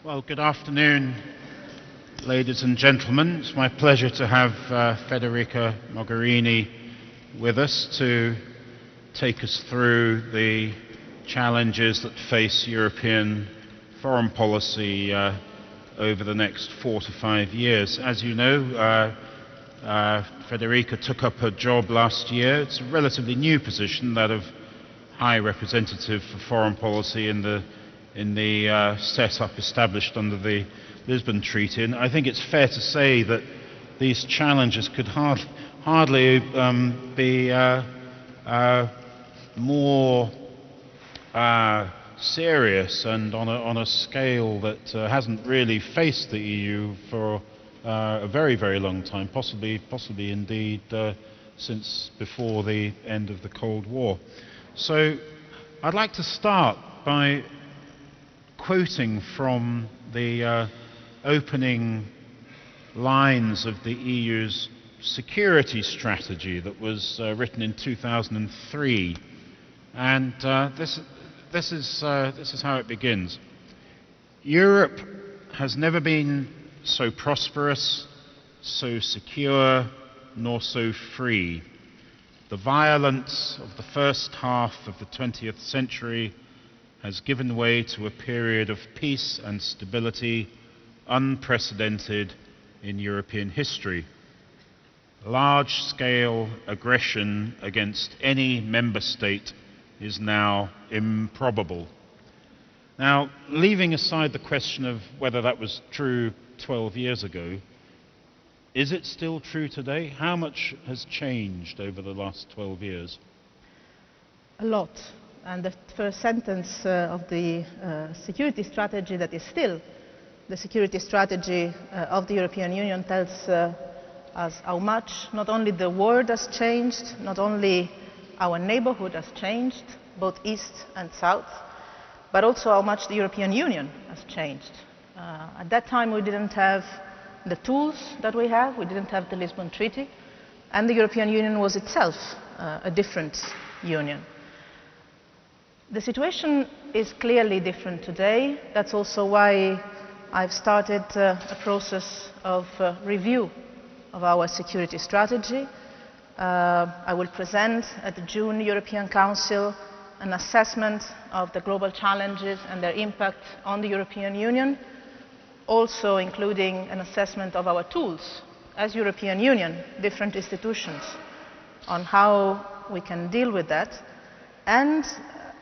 Well, good afternoon, ladies and gentlemen. It's my pleasure to have Federica Mogherini with us to take us through the challenges that face European foreign policy over the next 4 to 5 years. As you know, Federica took up her job last year. It's a relatively new position, that of High Representative for Foreign Policy in the set-up established under the Lisbon Treaty. And I think it's fair to say that these challenges could hardly be more serious and on a scale that hasn't really faced the EU for a very, very long time, possibly indeed since before the end of the Cold War. So I'd like to start by quoting from the opening lines of the EU's security strategy that was written in 2003, and this is how it begins. Europe has never been so prosperous, so secure, nor so free. The violence of the first half of the 20th century has given way to a period of peace and stability unprecedented in European history. Large-scale aggression against any member state is now improbable. Now, leaving aside the question of whether that was true 12 years ago, is it still true today? How much has changed over the last 12 years? A lot. And the first sentence of the security strategy, that is still the security strategy of the European Union, tells us how much not only the world has changed, not only our neighborhood has changed, both east and south, but also how much the European Union has changed. At that time we didn't have the tools that we have, we didn't have the Lisbon Treaty, and the European Union was itself a different union. The situation is clearly different today. That's also why I've started a process of review of our security strategy. I will present at the June European Council an assessment of the global challenges and their impact on the European Union, also including an assessment of our tools as European Union, different institutions, on how we can deal with that. And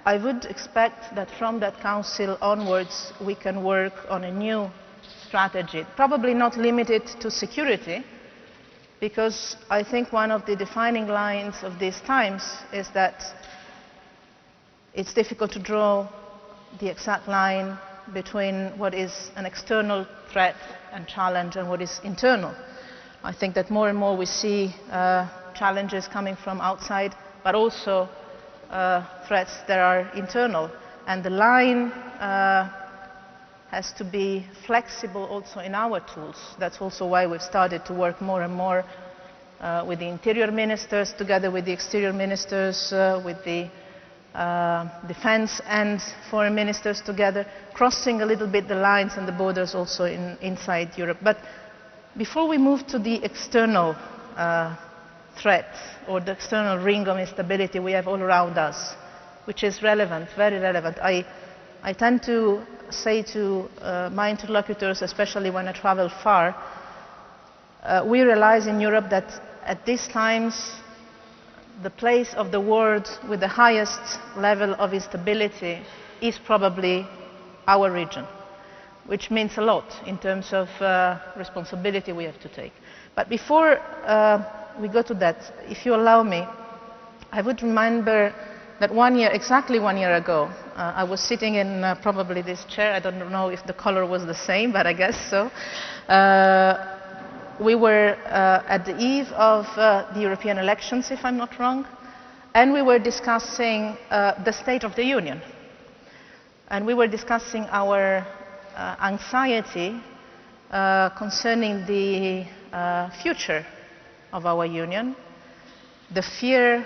I would expect that from that Council onwards we can work on a new strategy, probably not limited to security, because I think one of the defining lines of these times is that it's difficult to draw the exact line between what is an external threat and challenge and what is internal. I think that more and more we see challenges coming from outside, but also threats that are internal, and the line has to be flexible also in our tools. That's also why we've started to work more and more with the interior ministers, together with the exterior ministers, with the defense and foreign ministers together, crossing a little bit the lines and the borders also inside Europe. But before we move to the external threat or the external ring of instability we have all around us, which is relevant, very relevant. I tend to say to my interlocutors, especially when I travel far, we realize in Europe that at these times the place of the world with the highest level of instability is probably our region, which means a lot in terms of responsibility we have to take. But before we go to that, if you allow me, I would remember that exactly one year ago, I was sitting in probably this chair. I don't know if the color was the same, but I guess so. We were at the eve of the European elections, if I'm not wrong, and we were discussing the State of the Union. And we were discussing our anxiety concerning the future of our Union, the fear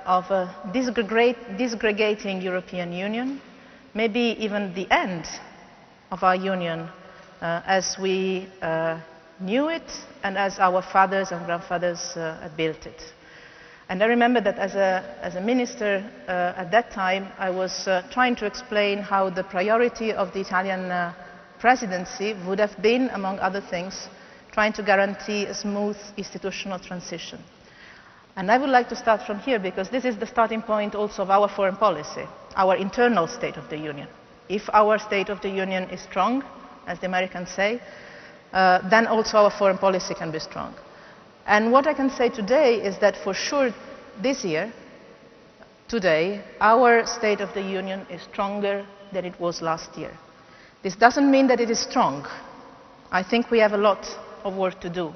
of a disgregating European Union, maybe even the end of our Union as we knew it and as our fathers and grandfathers built it. And I remember that as a minister at that time, I was trying to explain how the priority of the Italian presidency would have been, among other things, trying to guarantee a smooth institutional transition. And I would like to start from here because this is the starting point also of our foreign policy, our internal State of the Union. If our State of the Union is strong, as the Americans say, then also our foreign policy can be strong. And what I can say today is that for sure this year, today, our State of the Union is stronger than it was last year. This doesn't mean that it is strong. I think we have a lot of work to do.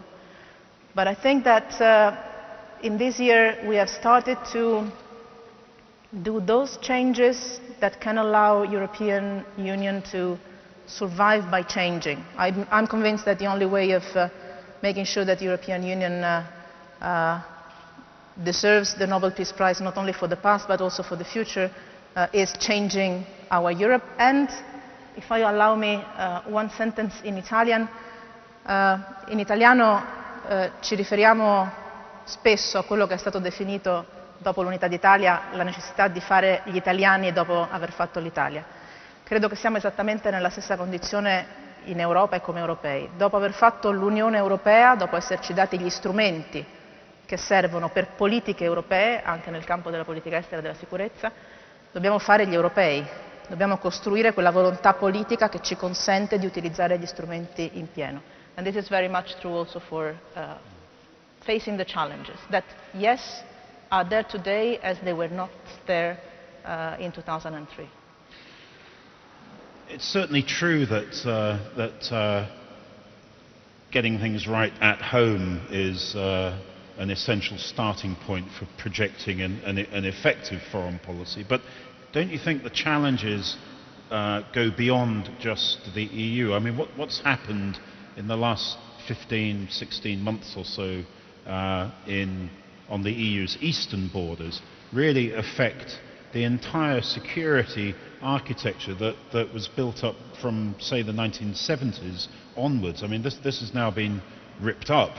But I think that in this year we have started to do those changes that can allow European Union to survive by changing. I'm convinced that the only way of making sure that the European Union deserves the Nobel Peace Prize not only for the past but also for the future is changing our Europe. And if you allow me one sentence in Italian, in italiano ci riferiamo spesso a quello che è stato definito dopo l'unità d'Italia la necessità di fare gli italiani dopo aver fatto l'Italia. Credo che siamo esattamente nella stessa condizione in Europa e come europei. Dopo aver fatto l'Unione Europea, dopo esserci dati gli strumenti che servono per politiche europee, anche nel campo della politica estera e della sicurezza, dobbiamo fare gli europei. Dobbiamo costruire quella volontà politica che ci consente di utilizzare gli strumenti in pieno. And this is very much true also for facing the challenges that, yes, are there today as they were not there in 2003. It's certainly true that getting things right at home is an essential starting point for projecting an effective foreign policy. But don't you think the challenges go beyond just the EU? I mean, what's happened in the last 15, 16 months or so on the EU's eastern borders really affect the entire security architecture that was built up from, say, the 1970s onwards. I mean, this has now been ripped up.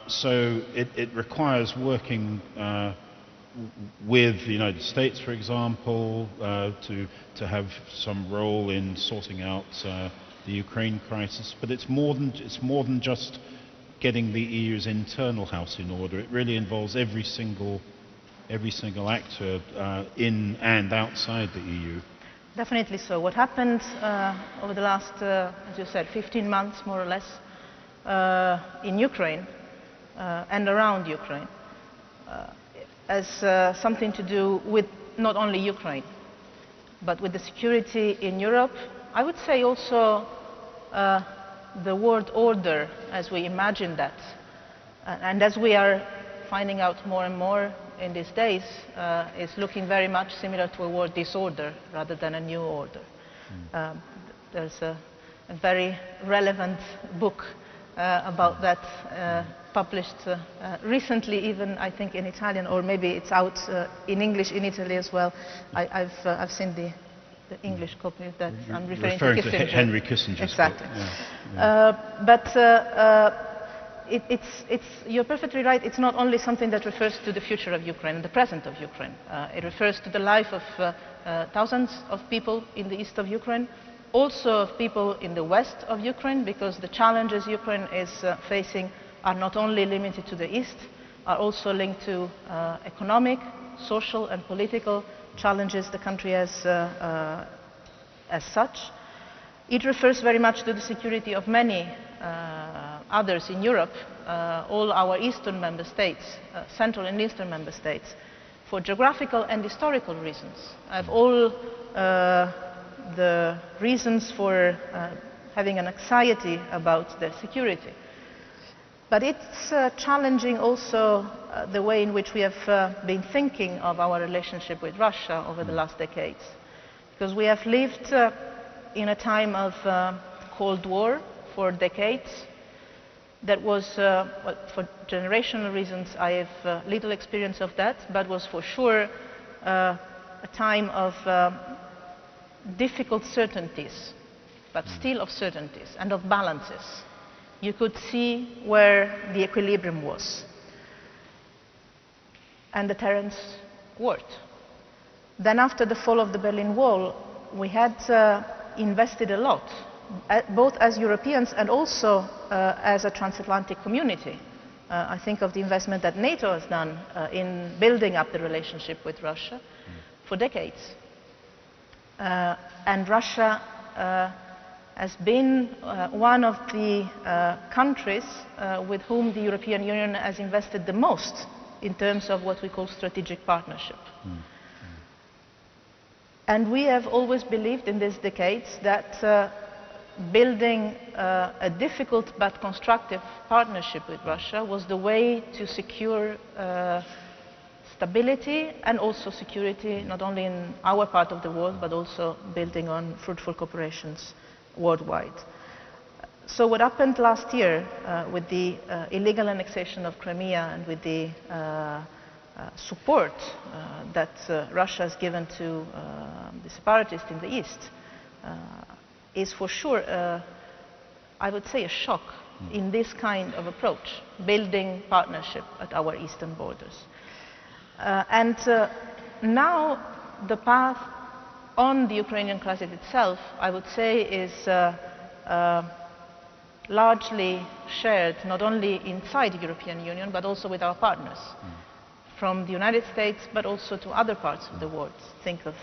So it requires working with the United States, for example, to have some role in sorting out the Ukraine crisis. But it's more than just getting the EU's internal house in order. It really involves every single actor in and outside the EU. Definitely so. What happened over the last, as you said, 15 months, more or less, in Ukraine and around Ukraine, has something to do with not only Ukraine, but with the security in Europe. I would say also the world order as we imagine that. And as we are finding out more and more in these days, is looking very much similar to a world disorder rather than a new order. There's a very relevant book about that published recently, even I think in Italian, or maybe it's out in English in Italy as well. I've seen the English copy of that. I'm referring to Kissinger. Henry Kissinger's exactly. book. Yeah. But you're perfectly right. It's not only something that refers to the future of Ukraine, the present of Ukraine. It refers to the life of thousands of people in the east of Ukraine, also of people in the west of Ukraine, because the challenges Ukraine is facing are not only limited to the east, are also linked to economic, social and political challenges the country has as such. It refers very much to the security of many others in Europe, all our eastern member states, central and eastern member states, for geographical and historical reasons, have all the reasons for having an anxiety about their security. But it's challenging also the way in which we have been thinking of our relationship with Russia over the last decades. Because we have lived in a time of Cold War for decades. That was, for generational reasons, I have little experience of that, but was for sure a time of difficult certainties but still of certainties and of balances. You could see where the equilibrium was. And deterrence worked. Then after the fall of the Berlin Wall, we had invested a lot, both as Europeans and also as a transatlantic community. I think of the investment that NATO has done in building up the relationship with Russia for decades. And Russia has been one of the countries with whom the European Union has invested the most in terms of what we call strategic partnership. And we have always believed in these decades that building a difficult but constructive partnership with Russia was the way to secure stability and also security, not only in our part of the world, but also building on fruitful cooperations worldwide. So what happened last year with the illegal annexation of Crimea and with the support that Russia has given to the separatists in the east is for sure, I would say, a shock in this kind of approach, building partnership at our eastern borders. And now the path on the Ukrainian crisis itself, I would say, is largely shared not only inside the European Union, but also with our partners, from the United States, but also to other parts of the world. Think of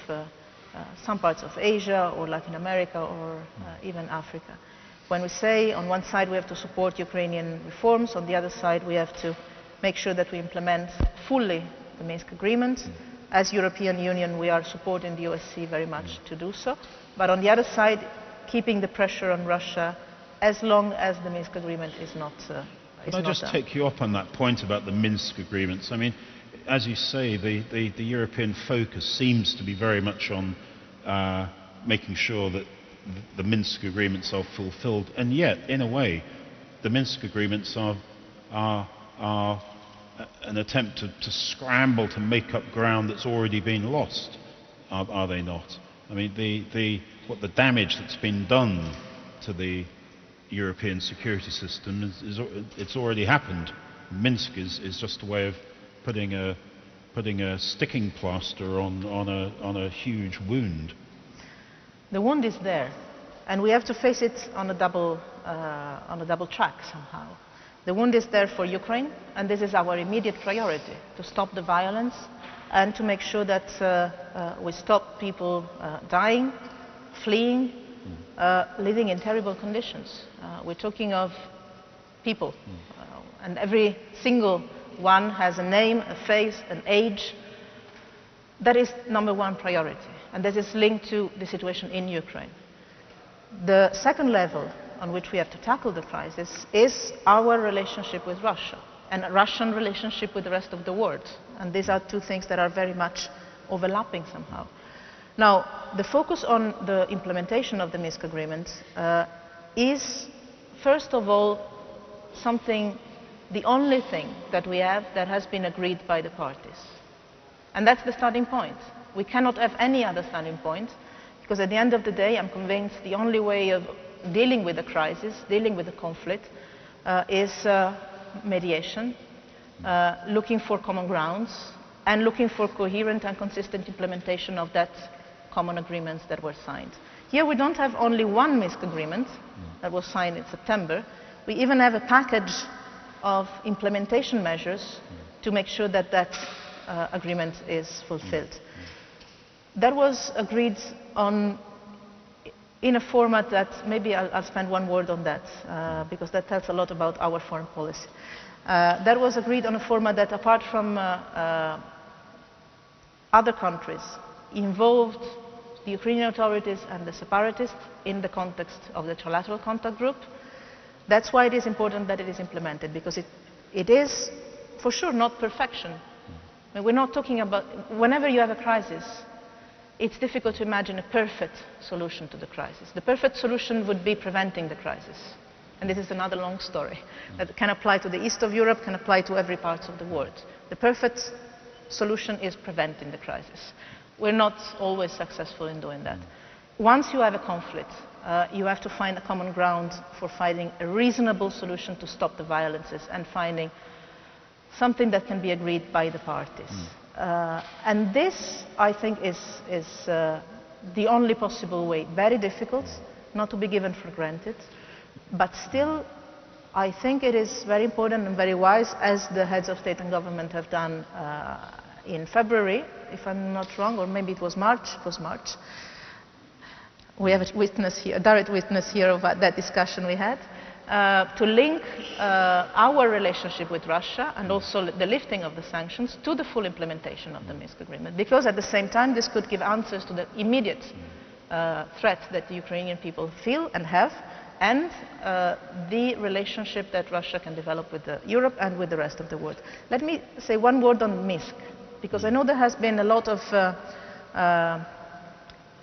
some parts of Asia or Latin America or even Africa. When we say on one side we have to support Ukrainian reforms, on the other side we have to make sure that we implement fully the Minsk Agreement. As European Union, we are supporting the OSCE very much to do so. But on the other side, keeping the pressure on Russia as long as the Minsk Agreement is not Could I just take you up on that point about the Minsk agreements? I mean, as you say, the European focus seems to be very much on making sure that the Minsk agreements are fulfilled, and yet, in a way, the Minsk agreements are an attempt to scramble to make up ground that's already been lost, are they not? I mean, the damage that's been done to the European security system it's already happened. Minsk is just a way of putting a sticking plaster on a huge wound. The wound is there, and we have to face it on a double track somehow. The wound is there for Ukraine, and this is our immediate priority, to stop the violence and to make sure that we stop people dying, fleeing, living in terrible conditions. We're talking of people, and every single one has a name, a face, an age. That is number one priority, and that is linked to the situation in Ukraine. The second level on which we have to tackle the crisis is our relationship with Russia and a Russian relationship with the rest of the world. And these are two things that are very much overlapping somehow. Now, the focus on the implementation of the Minsk Agreement is, first of all, the only thing that we have that has been agreed by the parties. And that's the starting point. We cannot have any other starting point, because at the end of the day, I'm convinced the only way of dealing with the crisis, dealing with the conflict, is mediation, looking for common grounds, and looking for coherent and consistent implementation of that common agreements that were signed. Here we don't have only one Minsk agreement that was signed in September. We even have a package of implementation measures to make sure that that agreement is fulfilled. That was agreed on in a format that, maybe I'll spend one word on that, because that tells a lot about our foreign policy. That was agreed on a format that, apart from other countries, involved the Ukrainian authorities and the separatists in the context of the trilateral contact group. That's why it is important that it is implemented, because it is, for sure, not perfection. I mean, we're not talking about, whenever you have a crisis, it's difficult to imagine a perfect solution to the crisis. The perfect solution would be preventing the crisis. And this is another long story that can apply to the east of Europe, can apply to every part of the world. The perfect solution is preventing the crisis. We're not always successful in doing that. once you have a conflict, you have to find a common ground for finding a reasonable solution to stop the violences and finding something that can be agreed by the parties. And this, I think, is the only possible way. Very difficult, not to be given for granted, but still, I think it is very important and very wise, as the heads of state and government have done in February, if I'm not wrong, or maybe it was March. We have a witness here, a direct witness here of that discussion we had, to link our relationship with Russia and also the lifting of the sanctions to the full implementation of the Minsk agreement. Because at the same time, this could give answers to the immediate threat that the Ukrainian people feel and have, and the relationship that Russia can develop with Europe and with the rest of the world. Let me say one word on Minsk, because I know there has been a lot of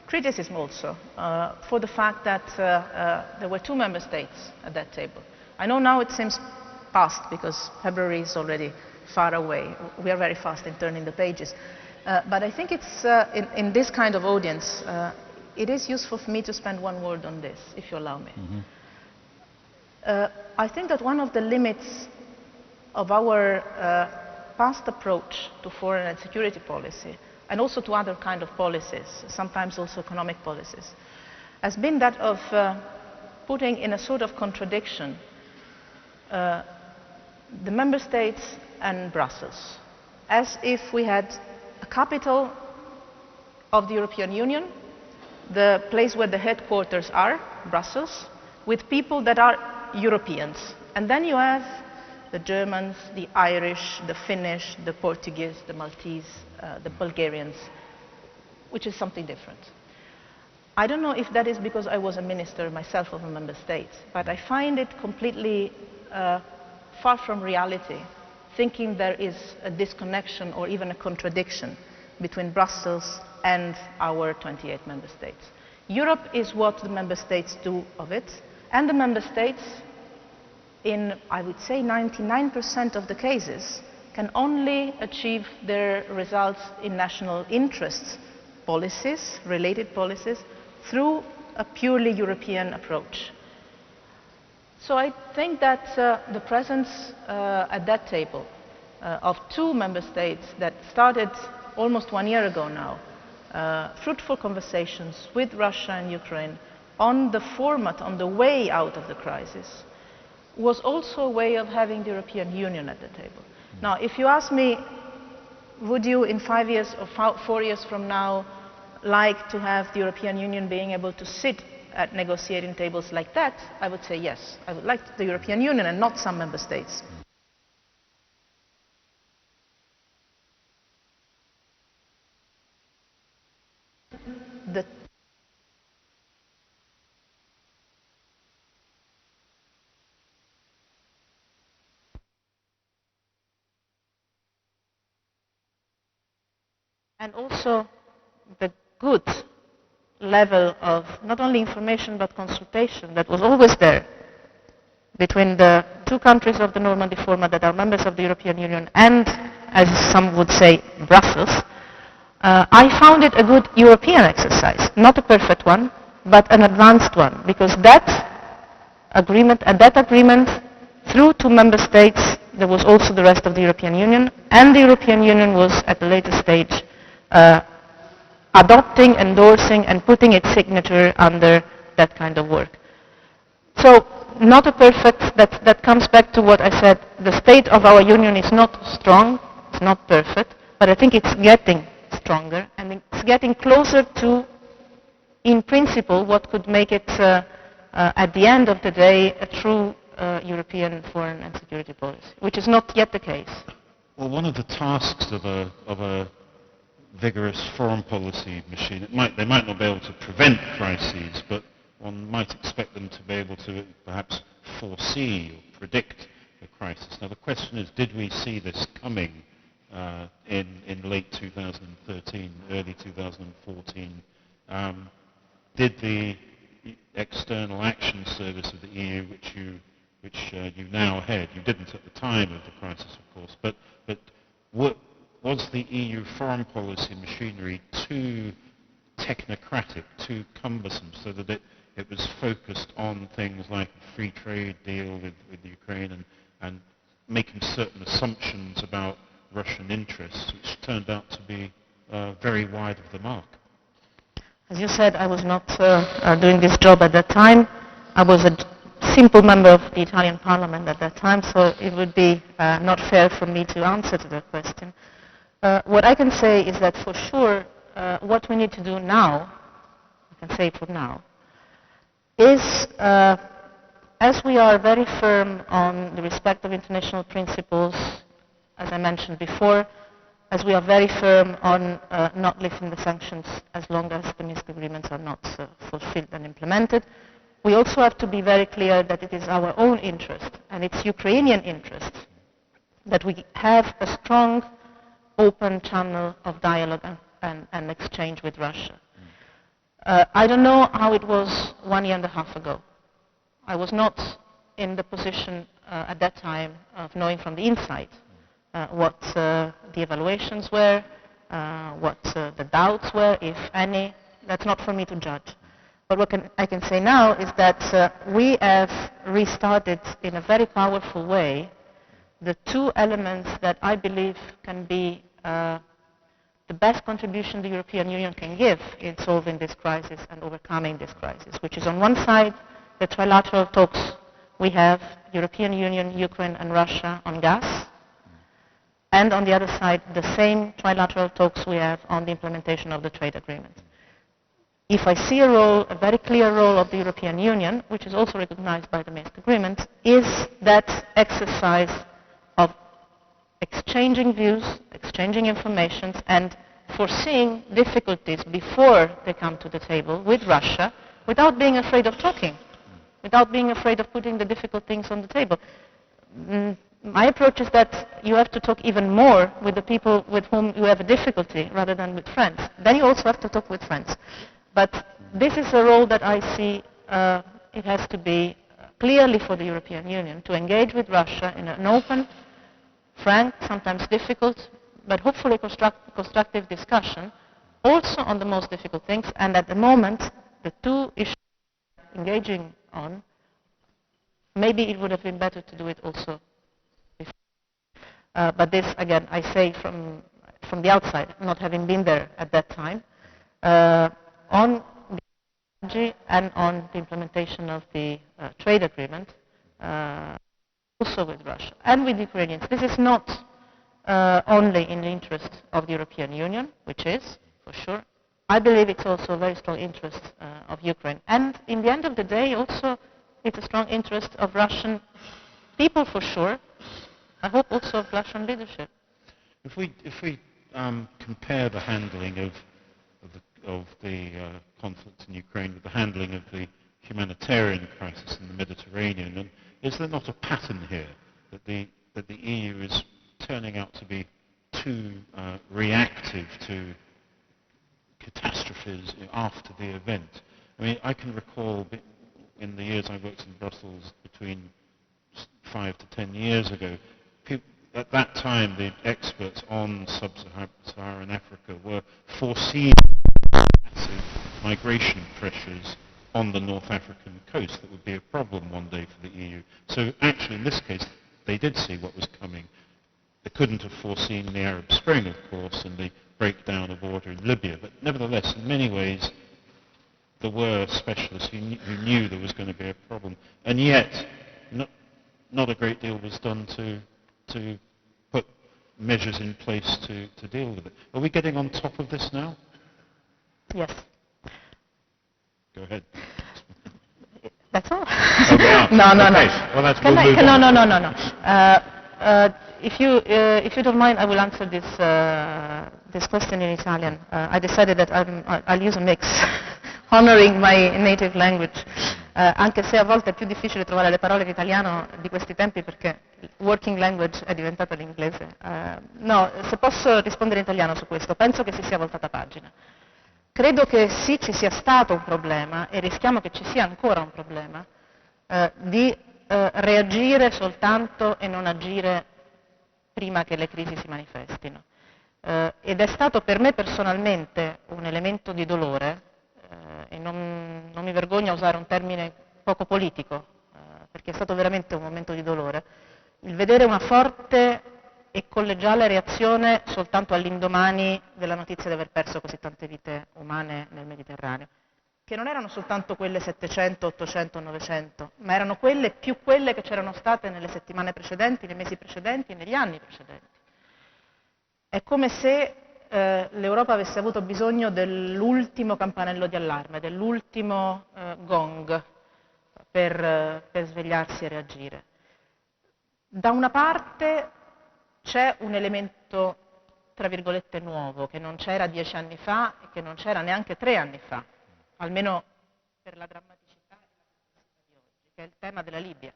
criticism also for the fact that there were 2 member states at that table. I know now it seems past because February is already far away. We are very fast in turning the pages. But I think it's, in this kind of audience, it is useful for me to spend one word on this, if you allow me. I think that one of the limits of our past approach to foreign and security policy, and also to other kind of policies, sometimes also economic policies, has been that of putting in a sort of contradiction the member states and Brussels, as if we had a capital of the European Union, the place where the headquarters are, Brussels, with people that are Europeans. And then you have the Germans, the Irish, the Finnish, the Portuguese, the Maltese, the Bulgarians, which is something different. I don't know if that is because I was a minister myself of a member state, but I find it completely far from reality, thinking there is a disconnection or even a contradiction between Brussels and our 28 member states. Europe is what the member states do of it, and the member states, in, I would say, 99% of the cases, can only achieve their results in national interests policies, related policies, through a purely European approach. So I think that the presence at that table of 2 member states that started almost 1 year ago now, fruitful conversations with Russia and Ukraine on the format, on the way out of the crisis, was also a way of having the European Union at the table. Now, if you ask me, would you in 5 years or 4 years from now like to have the European Union being able to sit at negotiating tables like that, I would say yes. I would like the European Union and not some member states. And also the good level of not only information but consultation that was always there between the 2 countries of the Normandy format that are members of the European Union and, as some would say, Brussels. I found it a good European exercise, not a perfect one, but an advanced one, because that agreement, through 2 member states, there was also the rest of the European Union, and the European Union was at a later stage adopting, endorsing, and putting its signature under that kind of work. So, not a perfect, that comes back to what I said, the state of our union is not strong, it's not perfect, but I think it's getting stronger, and it's getting closer to, in principle, what could make it, at the end of the day, a true European foreign and security policy, which is not yet the case. Well, one of the tasks of a vigorous foreign policy machine, they might not be able to prevent crises, but one might expect them to be able to perhaps foresee or predict a crisis. Now the question is, did we see this coming in late 2013, early 2014? Did the External Action Service of the EU, which you now head, you didn't at the time of the crisis, of course, but was the EU foreign policy machinery too technocratic, too cumbersome, so that it was focused on things like a free trade deal with Ukraine and making certain assumptions about Russian interests, which turned out to be very wide of the mark. As you said, I was not doing this job at that time. I was a simple member of the Italian Parliament at that time, so it would be not fair for me to answer to that question. What I can say is that for sure, what we need to do now, I can say for now, is, as we are very firm on the respect of international principles, as I mentioned before, as we are very firm on not lifting the sanctions as long as the Minsk agreements are not fulfilled and implemented, we also have to be very clear that it is our own interest, and it's Ukrainian interest, that we have a strong, open channel of dialogue and exchange with Russia. I don't know how it was 1 year and a half ago. I was not in the position at that time of knowing from the inside what the evaluations were, what the doubts were, if any. That's not for me to judge. But what I can say now is that we have restarted in a very powerful way the two elements that I believe can be the best contribution the European Union can give in solving this crisis and overcoming this crisis, which is on one side the trilateral talks we have, European Union, Ukraine and Russia on gas, and on the other side the same trilateral talks we have on the implementation of the trade agreement. If I see a role, a very clear role of the European Union, which is also recognized by the Minsk agreement, is that exercise of exchanging views, exchanging information, and foreseeing difficulties before they come to the table with Russia without being afraid of talking, without being afraid of putting the difficult things on the table. My approach is that you have to talk even more with the people with whom you have a difficulty rather than with friends. Then you also have to talk with friends. But this is a role that I see it has to be clearly for the European Union to engage with Russia in an open, frank, sometimes difficult, but hopefully constructive discussion, also on the most difficult things. And at the moment, the two issues we're engaging on, maybe it would have been better to do it also before. But this, again, I say from the outside, not having been there at that time. On the strategy and on the implementation of the trade agreement, also with Russia and with the Ukrainians. This is not only in the interest of the European Union, which is, for sure. I believe it's also a very strong interest of Ukraine. And in the end of the day, also, it's a strong interest of Russian people, for sure. I hope also of Russian leadership. If we compare the handling of the conflict in Ukraine with the handling of the humanitarian crisis in the Mediterranean, and is there not a pattern here that the EU is turning out to be too reactive to catastrophes after the event? I mean, I can recall in the years I worked in Brussels between 5 to 10 years ago, at that time the experts on sub-Saharan Africa were foreseeing massive migration pressures on the North African coast that would be a problem one day for the EU. So actually in this case they did see what was coming. They couldn't have foreseen the Arab Spring, of course, and the breakdown of order in Libya, but nevertheless in many ways there were specialists who knew there was going to be a problem, and yet not a great deal was done to put measures in place to deal with it. Are we getting on top of this now? Yes. Go ahead. That's all? Oh, no. Okay. Well, that's No. If you don't mind, I will answer this question in Italian. I decided that I'll use a mix, honoring my native language, anche se a volte è più difficile trovare le parole in italiano di questi tempi perché il working language è diventato l'inglese. No, se posso rispondere in italiano su questo, penso che si sia voltata pagina. Credo che sì, ci sia stato un problema e rischiamo che ci sia ancora un problema di reagire soltanto e non agire prima che le crisi si manifestino. ed è stato per me personalmente un elemento di dolore, e non mi vergogno a usare un termine poco politico, perché è stato veramente un momento di dolore, il vedere una forte e collegiale reazione soltanto all'indomani della notizia di aver perso così tante vite umane nel Mediterraneo, che non erano soltanto quelle 700, 800, 900, ma erano più quelle che c'erano state nelle settimane precedenti, nei mesi precedenti, negli anni precedenti. È come se l'Europa avesse avuto bisogno dell'ultimo campanello di allarme, dell'ultimo gong per svegliarsi e reagire. Da una parte c'è un elemento, tra virgolette, nuovo, che non c'era 10 anni fa e che non c'era neanche 3 anni fa, almeno per la drammaticità e la complessità di oggi, che è il tema della Libia.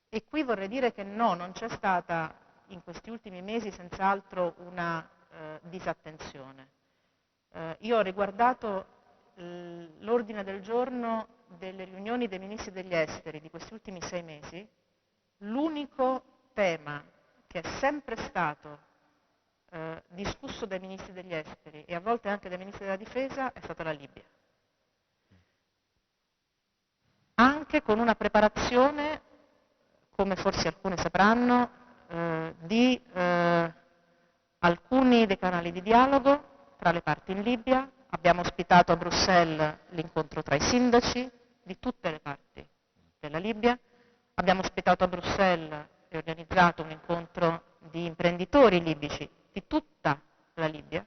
E qui vorrei dire che no, non c'è stata in questi ultimi mesi senz'altro una disattenzione. Io ho riguardato l'ordine del giorno delle riunioni dei ministri degli esteri di questi ultimi 6 mesi, l'unico tema che è sempre stato discusso dai ministri degli esteri e a volte anche dai ministri della difesa è stata la Libia. Anche con una preparazione, come forse alcuni sapranno, di alcuni dei canali di dialogo tra le parti in Libia. Abbiamo ospitato a Bruxelles l'incontro tra i sindaci di tutte le parti della Libia. Abbiamo ospitato a Bruxelles e organizzato un incontro di imprenditori libici di tutta la Libia,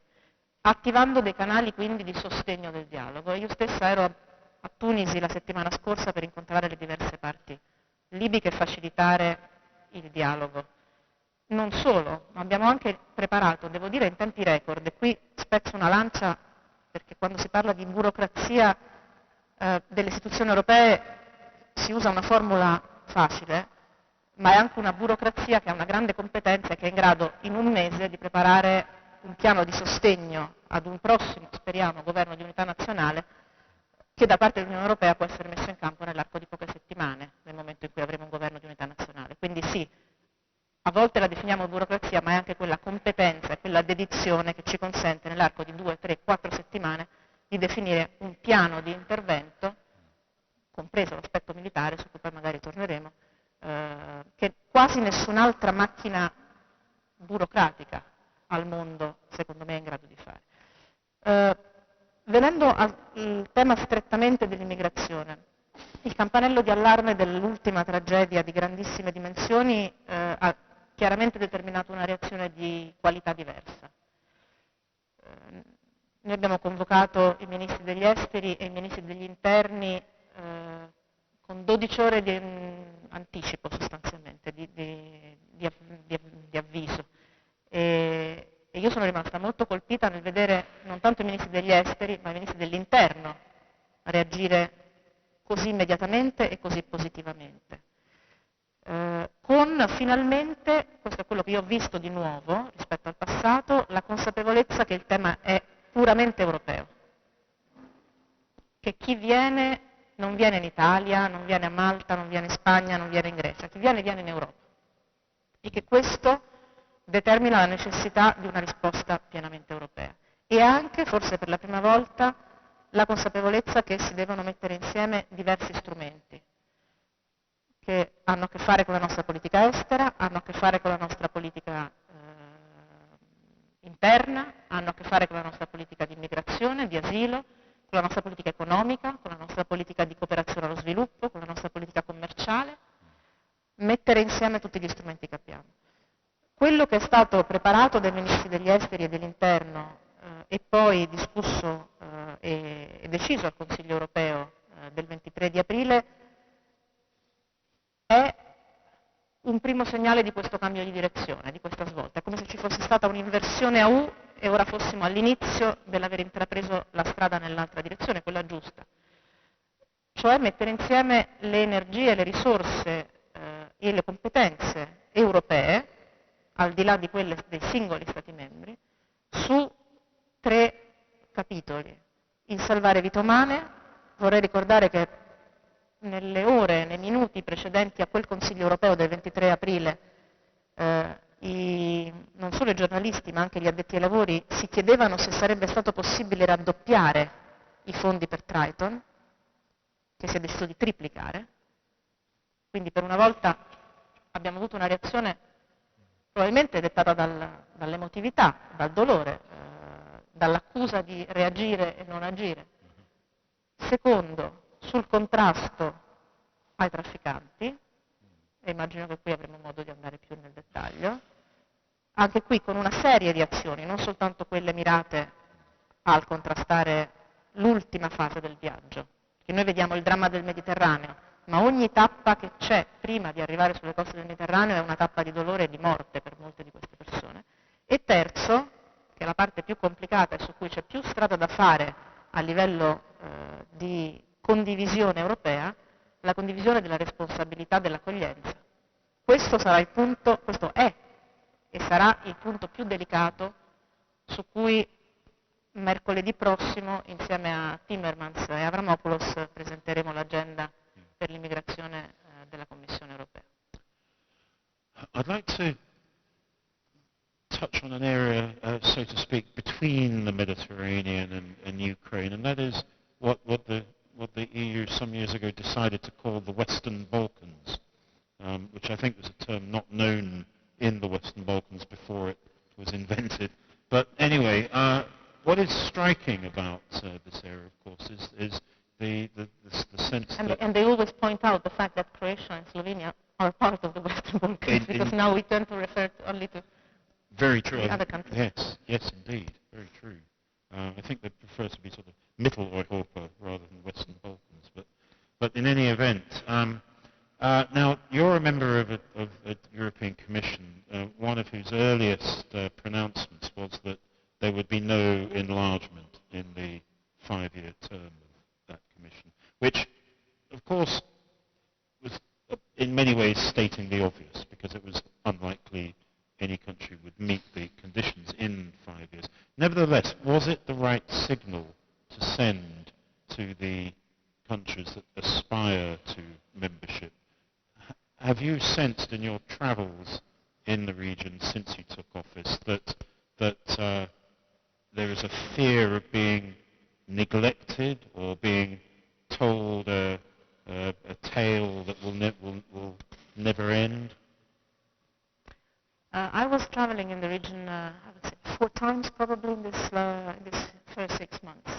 attivando dei canali quindi di sostegno del dialogo. Io stessa ero a Tunisi la settimana scorsa per incontrare le diverse parti libiche e facilitare il dialogo. Non solo, ma abbiamo anche preparato, devo dire in tempi record, e qui spezzo una lancia perché quando si parla di burocrazia delle istituzioni europee si usa una formula facile, ma è anche una burocrazia che ha una grande competenza e che è in grado in un mese di preparare un piano di sostegno ad un prossimo, speriamo, governo di unità nazionale che da parte dell'Unione Europea può essere messo in campo nell'arco di poche settimane, nel momento in cui avremo un governo di unità nazionale. Quindi sì, a volte la definiamo burocrazia, ma è anche quella competenza e quella dedizione che ci consente nell'arco di 2, 3, 4 settimane di definire un piano di intervento, compreso l'aspetto militare, su cui poi magari torneremo, che quasi nessun'altra macchina burocratica al mondo, secondo me, è in grado di fare. Venendo al tema strettamente dell'immigrazione, il campanello di allarme dell'ultima tragedia di grandissime dimensioni ha chiaramente determinato una reazione di qualità diversa. Noi abbiamo convocato i ministri degli esteri e i ministri degli interni con 12 ore di anticipo sostanzialmente, di avviso. E io sono rimasta molto colpita nel vedere non tanto i ministri degli esteri, ma i ministri dell'interno reagire così immediatamente e così positivamente. Con finalmente, questo è quello che io ho visto di nuovo rispetto al passato, la consapevolezza che il tema è puramente europeo, che chi viene non viene in Italia, non viene a Malta, non viene in Spagna, non viene in Grecia, chi viene viene in Europa e che questo determina la necessità di una risposta pienamente europea e anche, forse per la prima volta, la consapevolezza che si devono mettere insieme diversi strumenti che hanno a che fare con la nostra politica estera, hanno a che fare con la nostra politica interna, hanno a che fare con la nostra politica di immigrazione, di asilo, con la nostra politica economica, con la nostra politica di cooperazione allo sviluppo, con la nostra politica commerciale, mettere insieme tutti gli strumenti che abbiamo. Quello che è stato preparato dai ministri degli esteri e dell'interno e poi discusso e deciso al Consiglio europeo del 23 di aprile è un primo segnale di questo cambio di direzione, di questa svolta. È come se ci fosse stata un'inversione a U e ora fossimo all'inizio dell'aver intrapreso la strada nell'altra direzione, quella giusta. Cioè mettere insieme le energie, le risorse e le competenze europee, al di là di quelle dei singoli Stati membri, su 3 capitoli. Il salvare vite umane, vorrei ricordare che nelle ore, nei minuti precedenti a quel Consiglio europeo del 23 aprile, non solo i giornalisti ma anche gli addetti ai lavori si chiedevano se sarebbe stato possibile raddoppiare i fondi per Triton, che si è deciso di triplicare. Quindi per una volta abbiamo avuto una reazione probabilmente dettata dall'emotività, dal dolore, dall'accusa di reagire e non agire. Secondo, sul contrasto ai trafficanti, e immagino che qui avremo modo di andare più nel dettaglio, anche qui con una serie di azioni, non soltanto quelle mirate al contrastare l'ultima fase del viaggio, che noi vediamo il dramma del Mediterraneo, ma ogni tappa che c'è prima di arrivare sulle coste del Mediterraneo è una tappa di dolore e di morte per molte di queste persone. E terzo, che è la parte più complicata e su cui c'è più strada da fare a livello di condivisione europea, la condivisione della responsabilità dell'accoglienza. Questo è e sarà il punto più delicato su cui mercoledì prossimo, insieme a Timmermans e Avramopoulos, presenteremo l'agenda per l'immigrazione della Commissione europea. I'd like to touch on an area, so to speak, between the Mediterranean and Ukraine, and that is what the EU some years ago decided to call the Western Balkans, which I think was a term not known in the Western Balkans before it was invented. But anyway, what is striking about this area, of course, is the sense that... And they always point out the fact that Croatia and Slovenia are part of the Western Balkans, because now we tend to refer only to very true. the other countries. Yes, indeed, very true. I think they prefer to be sort of Mitteleuropa rather than Western Balkans. But in any event, now you're a member of a European Commission, one of whose earliest pronouncements was that there would be no enlargement in the 5-year term of that Commission, which, of course, was in many ways stating the obvious, because it was unlikely any country would meet the conditions in 5 years. Nevertheless, was it the right signal to send to the countries that aspire to membership? Have you sensed in your travels in the region since you took office that there is a fear of being neglected or being told a tale that will never end? I was traveling in the region, I would say 4 times probably in this first 6 months.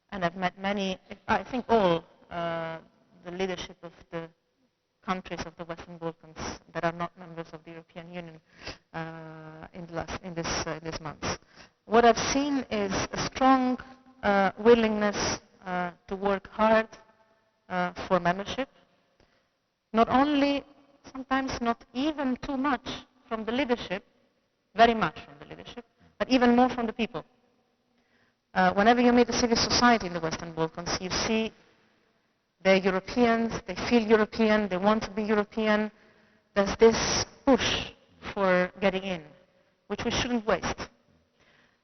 And I've met many, I think all the leadership of the countries of the Western Balkans that are not members of the European Union in this month. What I've seen is a strong willingness to work hard for membership, not only, sometimes not even too much from the leadership, very much from the leadership, but even more from the people. Whenever you meet the civil society in the Western Balkans, you see they're Europeans, they feel European, they want to be European. There's this push for getting in, which we shouldn't waste.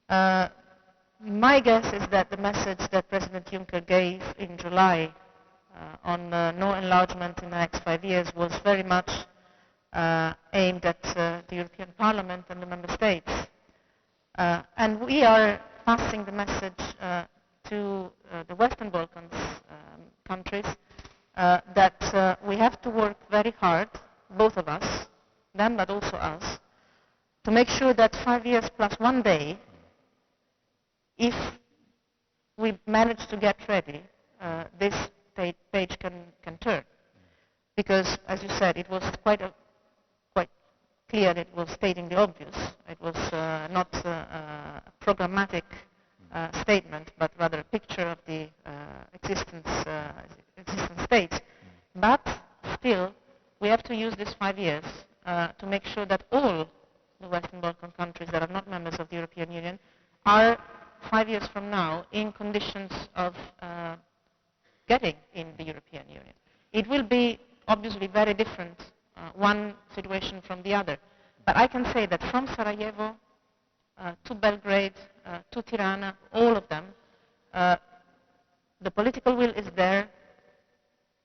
My guess is that the message that President Juncker gave in July on no enlargement in the next 5 years was very much aimed at the European Parliament and the Member States. And we are passing the message to the Western Balkans countries that we have to work very hard, both of us, them but also us, to make sure that 5 years plus 1 day, if we manage to get ready, this page can turn. Because, as you said, it was quite clear that it was stating the obvious. It was not a programmatic statement, but rather a picture of the existing state. But still, we have to use these 5 years to make sure that all the Western Balkan countries that are not members of the European Union are 5 years from now in conditions of getting in the European Union. It will be obviously very different, one situation from the other. But I can say that from Sarajevo to Belgrade to Tirana, all of them, the political will is there,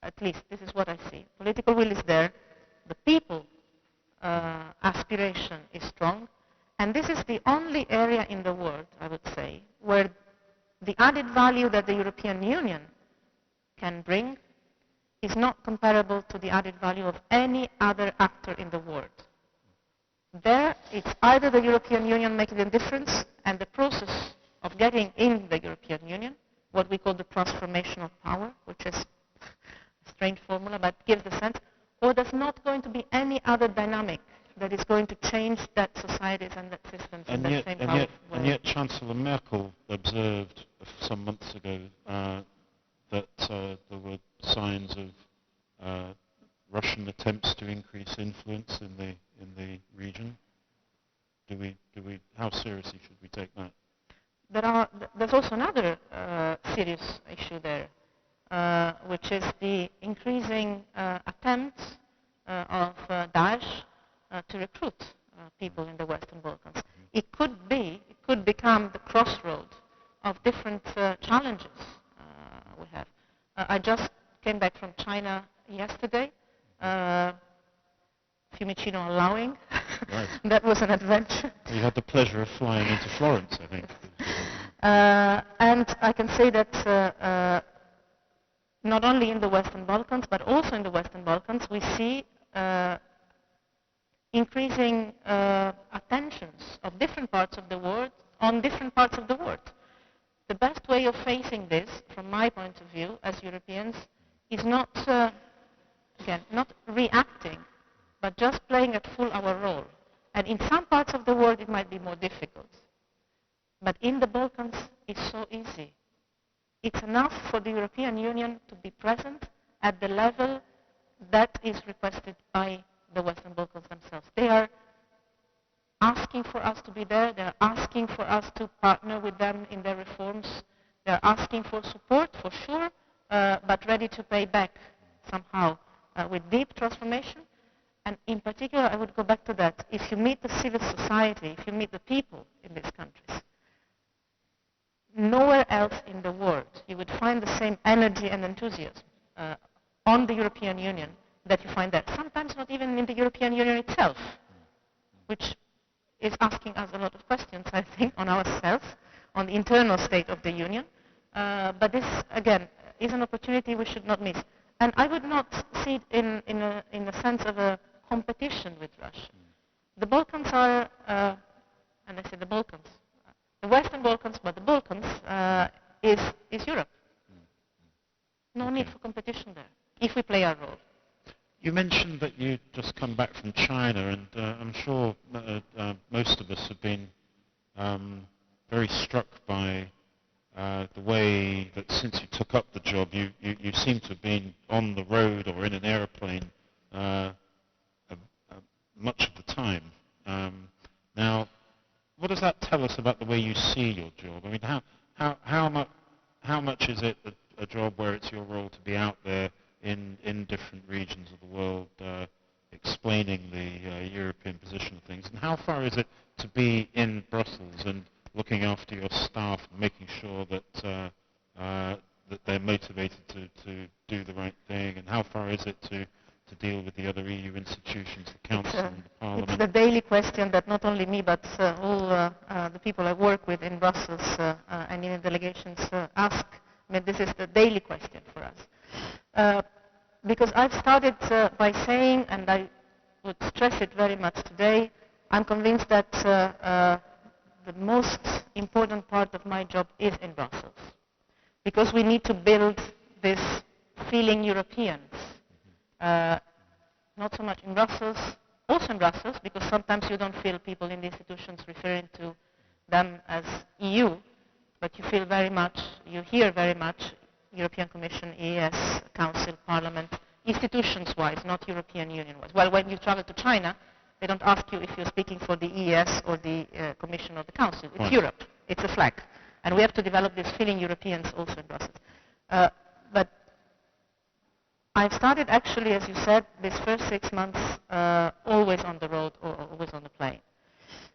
at least this is what I see. Political will is there. The people aspiration is strong. And this is the only area in the world, I would say, where the added value that the European Union can bring is not comparable to the added value of any other actor in the world. There, it's either the European Union making a difference, and the process of getting in the European Union, what we call the transformation of power, which is a strange formula, but gives the sense, or there's not going to be any other dynamic that is going to change that societies and that systems in that same powerful way. And yet Chancellor Merkel observed some months ago that there were signs of Russian attempts to increase influence in the region. How seriously should we take that? There's also another serious issue there, which is the increasing attempts of Daesh to recruit people in the Western Balkans. It could become the crossroad of different challenges we have. I just came back from China yesterday, Fiumicino allowing. Right. That was an adventure. You had the pleasure of flying into Florence, I think. And I can say that not only in the Western Balkans, but also in the Western Balkans, we see increasing attentions of different parts of the world on different parts of the world. The best way of facing this, from my point of view, as Europeans, is not, again, not reacting, but just playing at full our role. And in some parts of the world, it might be more difficult. But in the Balkans, it's so easy. It's enough for the European Union to be present at the level that is requested by the Western Balkans themselves. They are asking for us to be there. They're asking for us to partner with them in their reforms. They're asking for support, for sure, but ready to pay back somehow with deep transformation. And in particular, I would go back to that. If you meet the civil society, if you meet the people in these countries, nowhere else in the world you would find the same energy and enthusiasm on the European Union that you find there. Sometimes not even in the European Union itself, which is asking us a lot of questions, I think, on ourselves, on the internal state of the Union. But this, again, is an opportunity we should not miss. And I would not see it in the sense of a competition with Russia. The Balkans are, and I say the Balkans, the Western Balkans, but the Balkans is Europe. No need for competition there, if we play our role. You mentioned that you'd just come back from China, and I'm sure most of us have been very struck by the way that since you took up the job, you seem to have been on the road or in an aeroplane much of the time. Now, what does that tell us about the way you see your job? I mean, how much is it a job where it's your role to be out there in different regions of the world explaining the European position of things? And how far is it to be in Brussels and looking after your staff and making sure that that they're motivated to do the right thing? And how far is it to deal with the other EU institutions, the Council and the Parliament? It's the daily question that not only me, but all the people I work with in Brussels and in delegations ask. I mean, this is the daily question for us. Because I've started by saying, and I would stress it very much today, I'm convinced that the most important part of my job is in Brussels. Because we need to build this feeling Europeans. Not so much in Brussels, also in Brussels, because sometimes you don't feel people in the institutions referring to them as EU, but you feel very much, you hear very much European Commission, EES, Council, Parliament, institutions-wise, not European Union-wise. Well, when you travel to China, they don't ask you if you're speaking for the EES or the Commission or the Council. It's Europe. It's a flag. And we have to develop this feeling Europeans also in Brussels. But I've started actually, as you said, this first 6 months always on the road or always on the plane.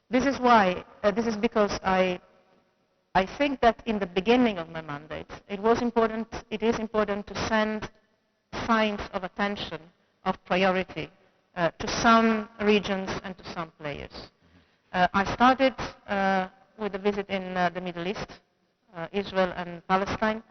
This is why, this is because I think that in the beginning of my mandate, it is important to send signs of attention, of priority to some regions and to some players. I started with a visit in the Middle East, Israel and Palestine.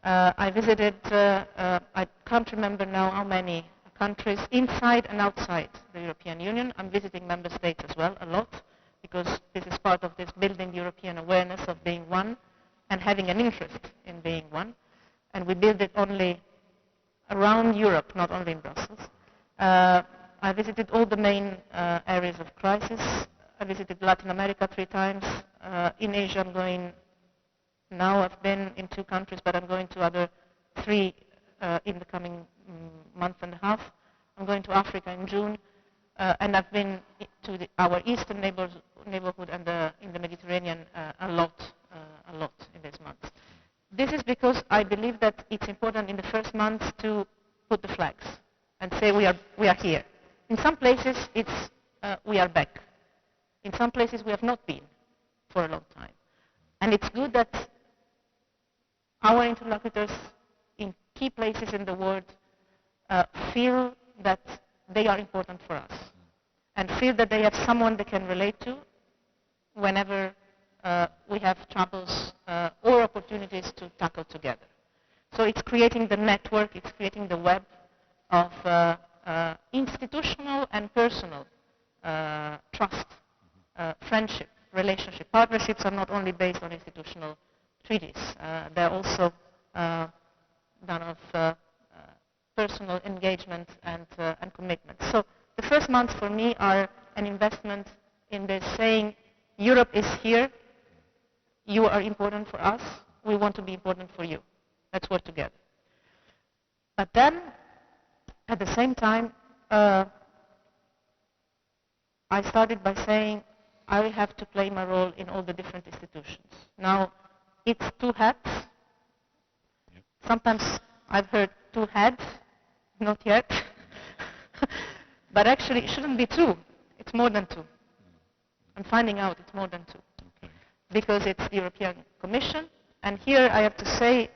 I visited, I can't remember now how many countries inside and outside the European Union. I'm visiting member states as well, a lot, because this is part of this building European awareness of being one and having an interest in being one. And we build it only around Europe, not only in Brussels. I visited all the main areas of crisis. I visited Latin America 3 times. In Asia I'm going now. I've been in 2 countries, but I'm going to other 3 in the coming month and a half. I'm going to Africa in June. And I've been to our eastern neighborhood and in the Mediterranean a lot in these months. This is because I believe that it's important in the first months to put the flags and say we are here. In some places it's we are back. In some places we have not been for a long time. And it's good that our interlocutors in key places in the world feel that they are important for us and feel that they have someone they can relate to whenever we have troubles or opportunities to tackle together. So it's creating the network, it's creating the web of institutional and personal trust, friendship, relationship. Partnerships are not only based on institutional treaties, they're also done of personal engagement and commitment. So the first months for me are an investment in this saying, Europe is here, you are important for us, we want to be important for you. Let's work together. But then, at the same time, I started by saying, I have to play my role in all the different institutions. Now, it's 2 hats. Sometimes I've heard 2 heads, not yet. But actually, it shouldn't be 2. It's more than 2. I'm finding out it's more than 2. Okay. Because it's the European Commission. And here I have to say,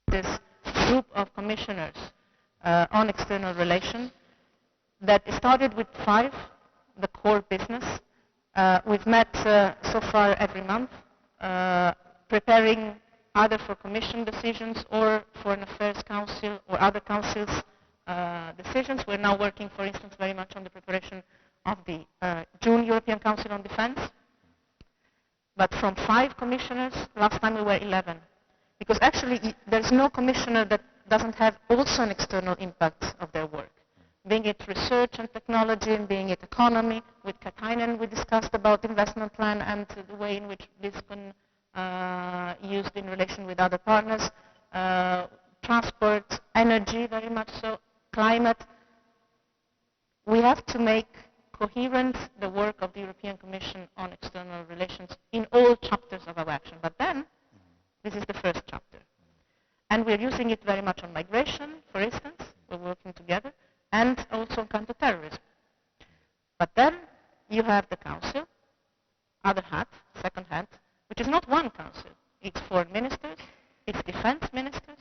this group of commissioners on external relations that started with 5, the core business. We've met so far every month, preparing either for Commission decisions or Foreign Affairs Council or other councils' decisions. We're now working, for instance, very much on the preparation of the June European Council on Defense. But from 5 commissioners, last time we were 11. Because actually, there's no commissioner that doesn't have also an external impact of their work. Being it research and technology, and being it economy. With Katainen, we discussed about investment plan and the way in which this can used in relation with other partners. Transport, energy, very much so, climate. We have to make coherent the work of the European Commission on external relations in all chapters of our action. But then, this is the first chapter. And we're using it very much on migration, for instance. We're working together. And also on counterterrorism. But then you have the Council, other hat, second hat, which is not one Council. It's 4 ministers, it's defense ministers,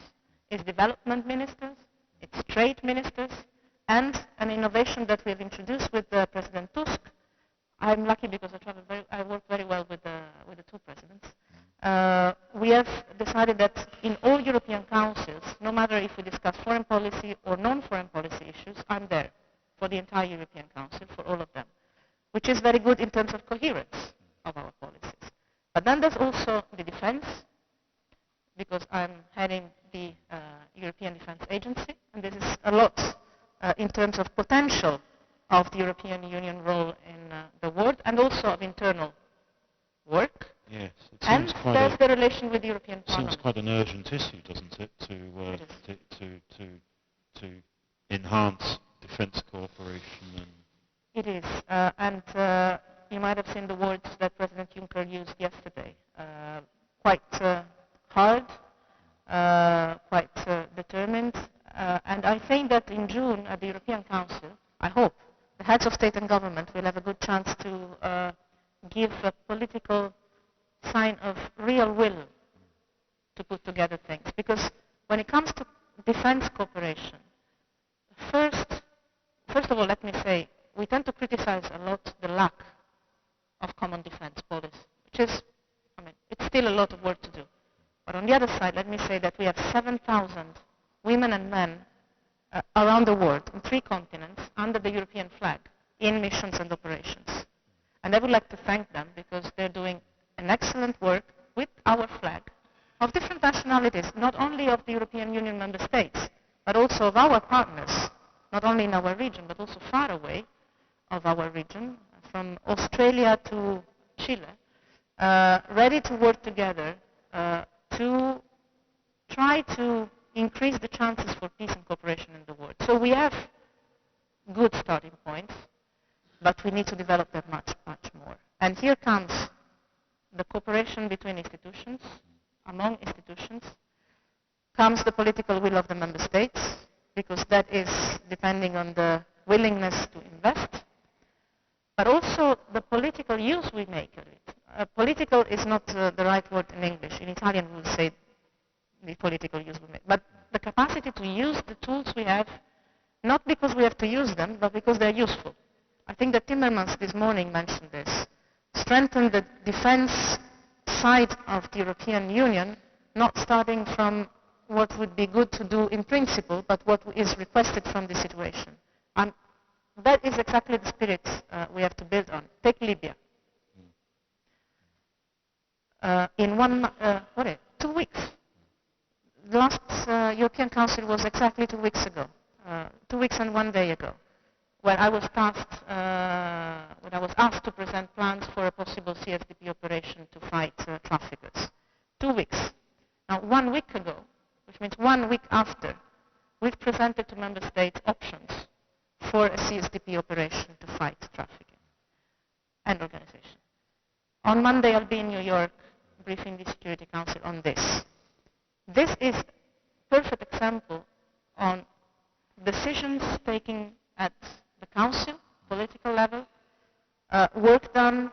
it's development ministers, it's trade ministers, and an innovation that we have introduced with President Tusk. I'm lucky because I work very well with the 2 presidents. We have decided that in all European councils, no matter if we discuss foreign policy or non-foreign policy issues, I'm there for the entire European Council, for all of them, which is very good in terms of coherence of our policies. But then there's also the defense, because I'm heading the European Defense Agency, and this is a lot in terms of potential of the European Union role in the world, and also of internal work. Yes, it and seems quite there's the relation with the European Parliament. Seems quite an urgent issue, doesn't it, to enhance defence cooperation. And it is, and you might have seen the words that President Juncker used yesterday. Quite hard, quite determined, and I think that in June at the European Council, I hope the heads of state and government will have a good chance to give a political sign of real will to put together things. Because when it comes to defense cooperation, first of all, let me say, we tend to criticize a lot the lack of common defense policy, which is, I mean, it's still a lot of work to do. But on the other side, let me say that we have 7,000 women and men around the world, in 3 continents, under the European flag, in missions and operations. And I would like to thank them because they're doing an excellent work with our flag, of different nationalities, not only of the European Union member states, but also of our partners, not only in our region, but also far away of our region, from Australia to Chile, ready to work together to try to increase the chances for peace and cooperation in the world. So we have good starting points, but we need to develop them much, much more. And here comes the cooperation between institutions, among institutions, comes the political will of the member states, because that is depending on the willingness to invest, but also the political use we make of it. Political is not the right word in English. In Italian we will say the political use we make. But the capacity to use the tools we have, not because we have to use them, but because they're useful. I think that Timmermans this morning mentioned this. Strengthen the defense side of the European Union, not starting from what would be good to do in principle, but what is requested from the situation. And that is exactly the spirit we have to build on. Take Libya. In 2 weeks. The last European Council was exactly 2 weeks ago, 2 weeks and 1 day ago, when I was asked to present plans for a possible CSDP operation to fight traffickers. 2 weeks. Now, 1 week ago, which means 1 week after, we've presented to member states options for a CSDP operation to fight trafficking and organization. On Monday, I'll be in New York briefing the Security Council on this. This is a perfect example on decisions taken at the Council, political level, work done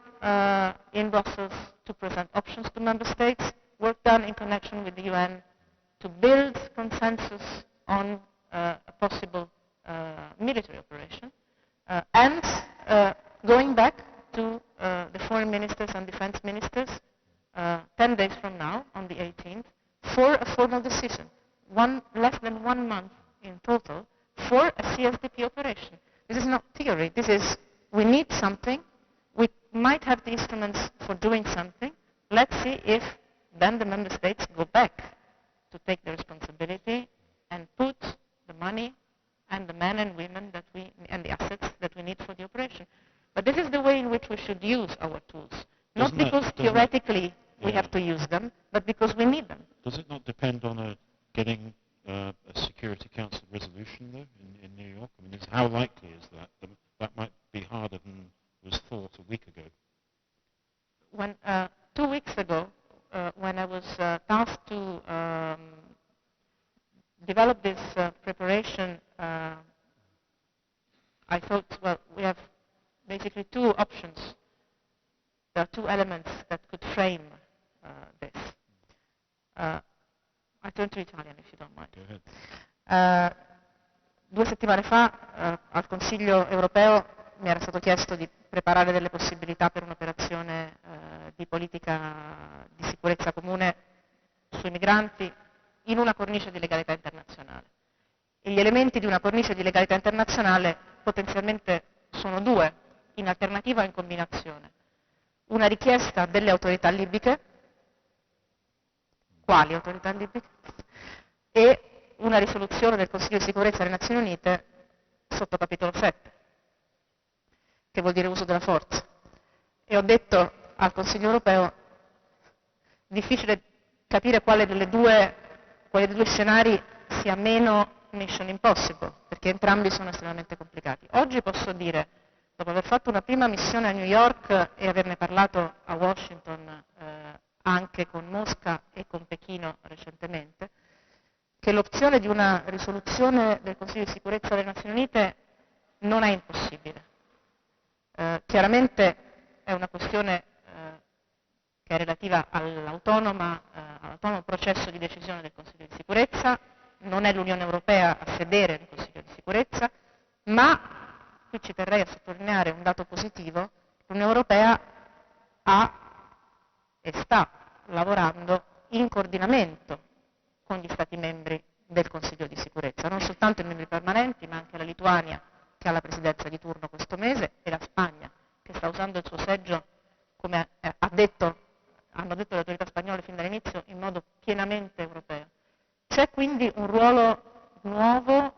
in Brussels to present options to member states, work done in connection with the UN to build consensus on a possible military operation, and going back to the foreign ministers and defense ministers 10 days from now, on the 18th, for a formal decision, less than 1 month in total, for a CSDP operation. This is not theory. This is, we need something. We might have the instruments for doing something. Let's see if then the member states go back to take the responsibility and put the money and the men and women that and the assets that we need for the operation. But this is the way in which we should use our tools. Not because theoretically we have to use them, but because we need them. Does it not depend on getting a Security Council resolution, though, in New York? I mean, how likely is that? That might be harder than was thought a week ago. When 2 weeks ago, when I was tasked to develop this preparation, I thought, well, we have basically 2 options. There are 2 elements that could frame this. I turn to Italian, if you don't mind. Go ahead. 2 settimane fa al Consiglio europeo mi era stato chiesto di preparare delle possibilità per un'operazione di politica di sicurezza comune sui migranti in una cornice di legalità internazionale. E gli elementi di una cornice di legalità internazionale potenzialmente sono 2, in alternativa o in combinazione. Una richiesta delle autorità libiche, quali autorità libiche? E una risoluzione del Consiglio di sicurezza delle Nazioni Unite sotto capitolo 7, che vuol dire uso della forza. E ho detto al Consiglio europeo, difficile capire quale dei 2 scenari sia meno mission impossible, perché entrambi sono estremamente complicati. Oggi posso dire, dopo aver fatto una prima missione a New York e averne parlato a Washington, anche con Mosca e con Pechino recentemente, che l'opzione di una risoluzione del Consiglio di sicurezza delle Nazioni Unite non è impossibile. Chiaramente è una questione che che è relativa all'autonomo processo di decisione del Consiglio di sicurezza. Non è l'Unione Europea a sedere nel Consiglio di sicurezza, ma qui ci terrei a sottolineare un dato positivo: l'Unione Europea ha e sta lavorando in coordinamento con gli Stati membri del Consiglio di sicurezza, non soltanto i membri permanenti, ma anche la Lituania, che ha la presidenza di turno questo mese, e la Spagna, che sta usando il suo seggio, come hanno detto le autorità spagnole fin dall'inizio, in modo pienamente europeo. C'è quindi un ruolo nuovo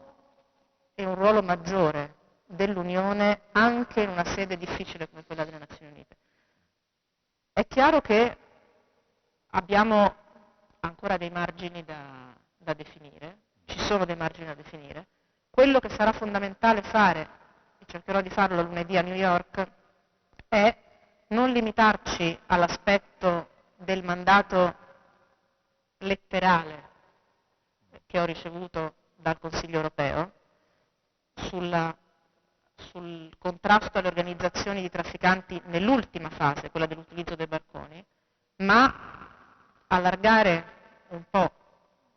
e un ruolo maggiore dell'Unione anche in una sede difficile come quella delle Nazioni Unite. È chiaro che abbiamo ancora dei margini da definire, ci sono dei margini da definire. Quello che sarà fondamentale fare, e cercherò di farlo lunedì a New York, è non limitarci all'aspetto del mandato letterale che ho ricevuto dal Consiglio europeo sul contrasto alle organizzazioni di trafficanti nell'ultima fase, quella dell'utilizzo dei barconi, ma allargare un po'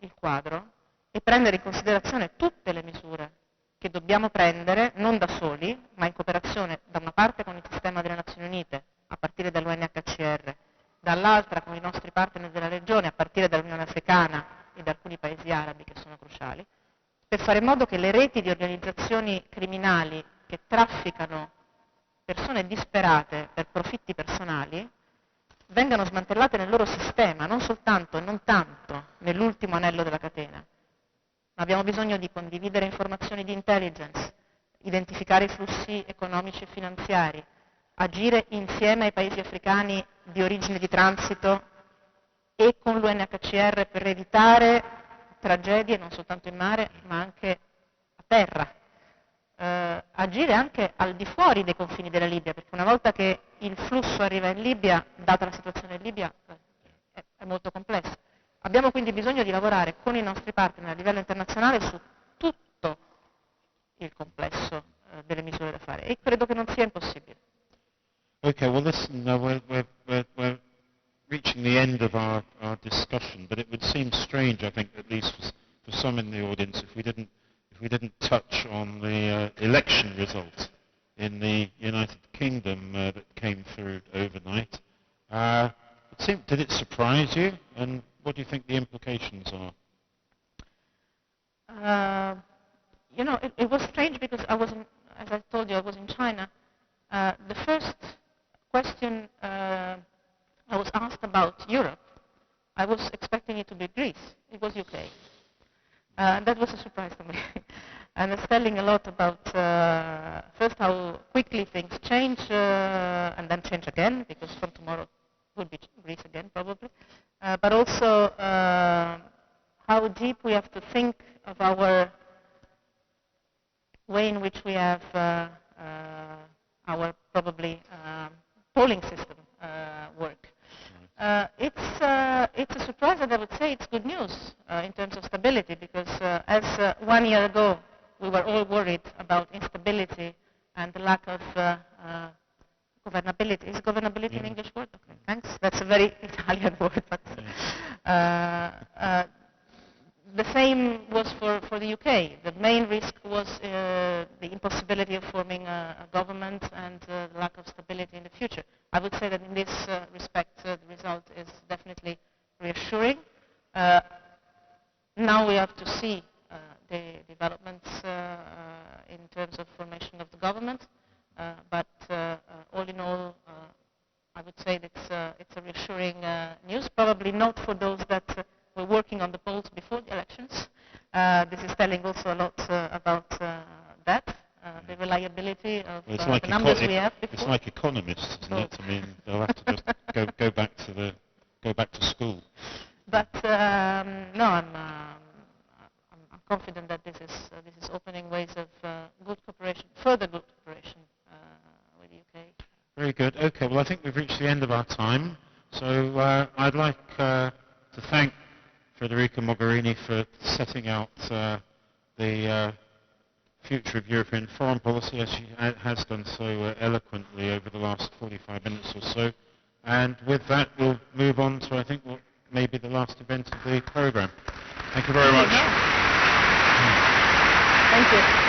il quadro e prendere in considerazione tutte le misure che dobbiamo prendere, non da soli, ma in cooperazione da una parte con il sistema delle Nazioni Unite, a partire dall'UNHCR, dall'altra con i nostri partner della regione, a partire dall'Unione Africana e da alcuni paesi arabi che sono cruciali, per fare in modo che le reti di organizzazioni criminali che trafficano persone disperate per profitti personali vengano smantellate nel loro sistema, non soltanto e non tanto nell'ultimo anello della catena. Ma abbiamo bisogno di condividere informazioni di intelligence, identificare i flussi economici e finanziari, agire insieme ai paesi africani di origine di transito e con l'UNHCR per evitare tragedie non soltanto in mare ma anche a terra. Agire anche al di fuori dei confini della Libia, perché una volta che il flusso arriva in Libia, data la situazione in Libia, è molto complesso. Abbiamo quindi bisogno di lavorare con i nostri partner a livello internazionale su tutto il complesso delle misure da fare e credo che non sia impossibile. Okay, well listen, we're reaching the end of our discussion, but it would seem strange, I think, at least for some in the audience, if we didn't touch on the election result in the United Kingdom that came through overnight. Did it surprise you, and what do you think the implications are? It was strange because as I told you, I was in China. The first question I was asked about Europe, I was expecting it to be Greece. It was UK. That was a surprise to me. And it's telling a lot about, first, how quickly things change and then change again, because from tomorrow it will be Greece again, probably. But also how deep we have to think of our way in which we have our probably polling system work. It's a surprise, and I would say it's good news in terms of stability, because as 1 year ago we were all worried about instability and the lack of governability. Is governability an English word? Okay, thanks. That's a very Italian word. But the same was for the UK. The main risk was the impossibility of forming a government and the lack of stability in the future. I would say that in this respect, the result is definitely reassuring. Now we have to see the developments in terms of formation of the government, but all in all, I would say that it's a reassuring news, probably not for those that were working on the polls before the elections. This is telling also a lot about that, the reliability of the numbers we have before. It's like economists, isn't it? I mean, they'll have to just go back to school. But no, I'm confident that this is opening ways of good cooperation, further good cooperation with the UK. Very good. Okay, well, I think we've reached the end of our time. So I'd like to thank Federica Mogherini for setting out the future of European foreign policy, as she has done so eloquently over the last 45 minutes or so. And with that, we'll move on to, I think, what may be the last event of the program. Thank you very much. Thank you.